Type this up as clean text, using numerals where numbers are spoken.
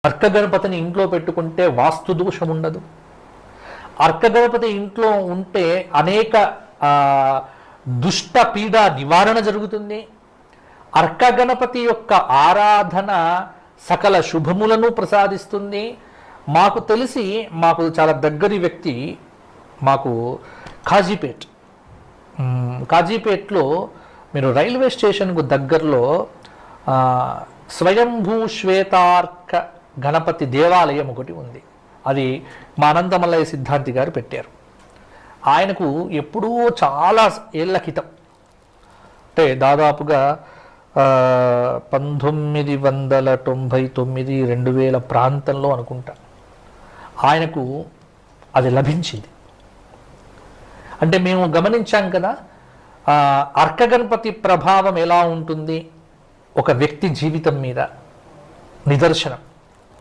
అర్కగణపతిని ఇంట్లో పెట్టుకుంటే వాస్తు దోషం ఉండదు. అర్కగణపతి ఇంట్లో ఉంటే అనేక దుష్ట పీడ నివారణ జరుగుతుంది. అర్కగణపతి యొక్క ఆరాధన సకల శుభములను ప్రసాదిస్తుంది. మాకు తెలిసి మాకు చాలా దగ్గరి వ్యక్తి మాకు కాజీపేట్లో మీరు రైల్వే స్టేషన్కు దగ్గరలో స్వయంభూ శ్వేతార్క గణపతి దేవాలయం ఒకటి ఉంది. అది మా అనంతమల్లయ్య సిద్ధాంతి గారు పెట్టారు. ఆయనకు ఎప్పుడూ చాలా ఏళ్ల క్రితం అంటే దాదాపుగా 1999 2000 ప్రాంతంలో అనుకుంటా ఆయనకు అది లభించింది. అంటే మేము గమనించాం కదా అర్కగణపతి ప్రభావం ఎలా ఉంటుంది ఒక వ్యక్తి జీవితం మీద నిదర్శనం.